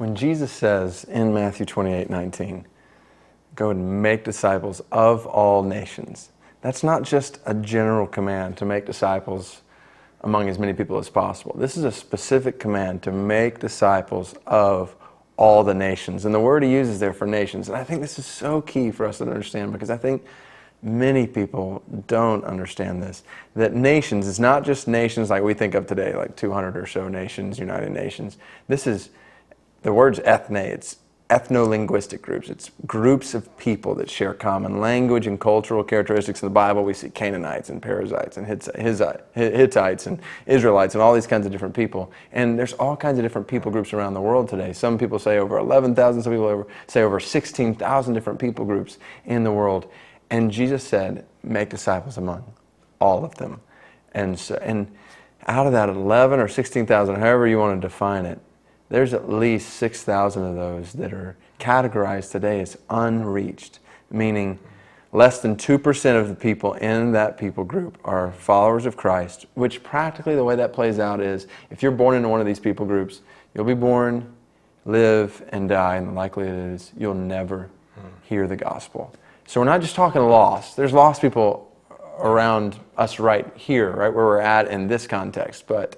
When Jesus says in Matthew 28:19, go and make disciples of all nations, that's not just a general command to make disciples among as many people as possible. This is a specific command to make disciples of all the nations. And the word he uses there for nations, and I think this is so key for us to understand, because I think many people don't understand this, that nations is not just nations like we think of today, like 200 or so nations, United Nations. This is, the word's ethne, it's ethno-linguistic groups. It's groups of people that share common language and cultural characteristics. In the Bible, we see Canaanites and Perizzites and Hittites and Israelites and all these kinds of different people. And there's all kinds of different people groups around the world today. Some people say over 11,000, some people say over 16,000 different people groups in the world. And Jesus said, make disciples among all of them. And out of that 11 or 16,000, however you want to define it, there's at least 6,000 of those that are categorized today as unreached, meaning less than 2% of the people in that people group are followers of Christ, which practically the way that plays out is, if you're born into one of these people groups, you'll be born, live, and die, and the likelihood is you'll never hear the gospel. So we're not just talking lost. There's lost people around us right here, right where we're at in this context, but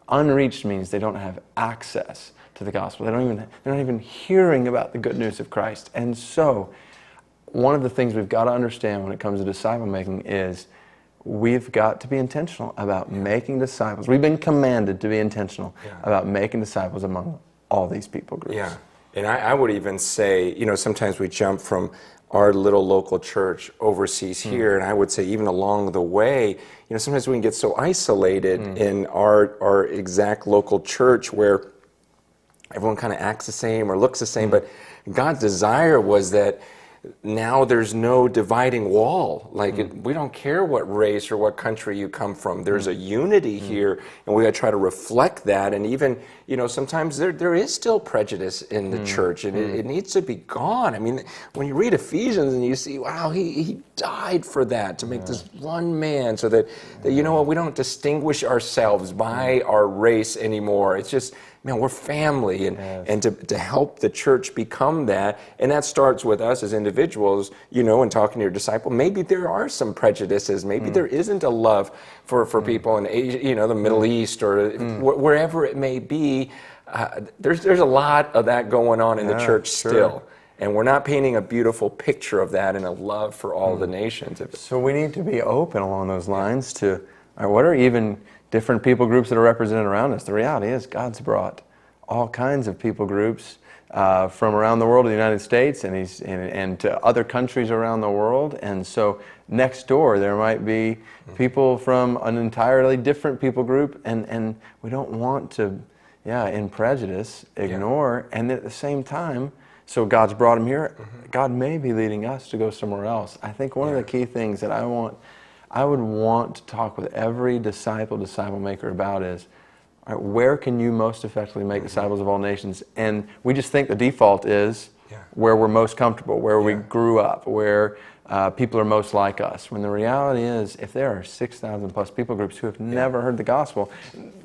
unreached means they don't have access to the gospel. They're not even hearing about the good news of Christ. And so, one of the things we've got to understand when it comes to disciple making is we've got to be intentional about making disciples. We've been commanded to be intentional about making disciples among all these people groups. Yeah, and I would even say, sometimes we jump from our little local church overseas here, and I would say even along the way, sometimes we can get so isolated in our exact local church where everyone kind of acts the same or looks the same, but God's desire was that now there's no dividing wall. Like, we don't care what race or what country you come from. There's a unity here, and we got to try to reflect that. And even, sometimes there is still prejudice in the church, and it needs to be gone. I mean, when you read Ephesians and you see, wow, he died for that, to make this one man, so that we don't distinguish ourselves by our race anymore. It's just, man, we're family, and to help the church become that, and that starts with us as individuals, and talking to your disciple. Maybe there are some prejudices. Maybe there isn't a love for people in Asia, the Middle East, or wherever it may be. There's a lot of that going on in the church still. And we're not painting a beautiful picture of that and a love for all the nations. So we need to be open along those lines to, what are even different people groups that are represented around us. The reality is God's brought all kinds of people groups from around the world to the United States and to other countries around the world. And so next door there might be people from an entirely different people group, and we don't want to, in prejudice, ignore. And at the same time, so God's brought them here. God may be leading us to go somewhere else. I think one of the key things that I would want to talk with every disciple maker about is, all right, where can you most effectively make disciples of all nations? And we just think the default is where we're most comfortable, where we grew up, where people are most like us. When the reality is, if there are 6,000 plus people groups who have never heard the gospel,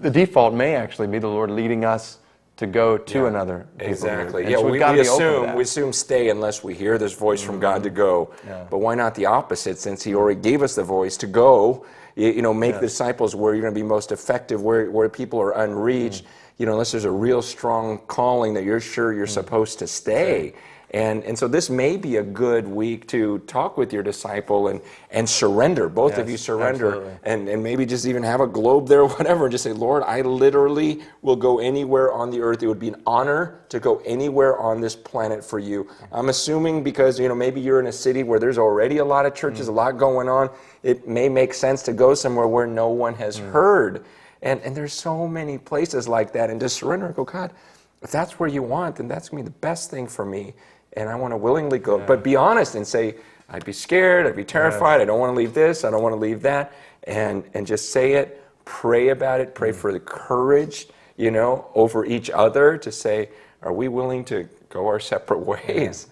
the default may actually be the Lord leading us to go to another people exactly group. And so we assume stay unless we hear this voice from God to go. But why not the opposite, since he already gave us the voice to go, make disciples where you're going to be most effective, where people are unreached, unless there's a real strong calling that you're sure you're supposed to stay. And so this may be a good week to talk with your disciple and surrender. Both of you surrender, and maybe just even have a globe there or whatever, and just say, Lord, I literally will go anywhere on the earth. It would be an honor to go anywhere on this planet for you. I'm assuming because maybe you're in a city where there's already a lot of churches, a lot going on. It may make sense to go somewhere where no one has heard. And there's so many places like that. And just surrender and go, God, if that's where you want, then that's going to be the best thing for me. And I want to willingly go. But be honest and say, I'd be scared, I'd be terrified, I don't want to leave this, I don't want to leave that. And just say it, pray about it, pray for the courage, over each other to say, are we willing to go our separate ways?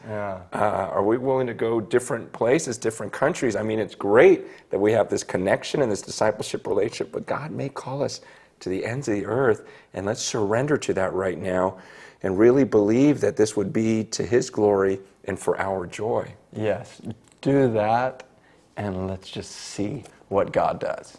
Are we willing to go different places, different countries? I mean, it's great that we have this connection and this discipleship relationship, but God may call us to the ends of the earth, and let's surrender to that right now and really believe that this would be to His glory and for our joy. Yes, do that, and let's just see what God does.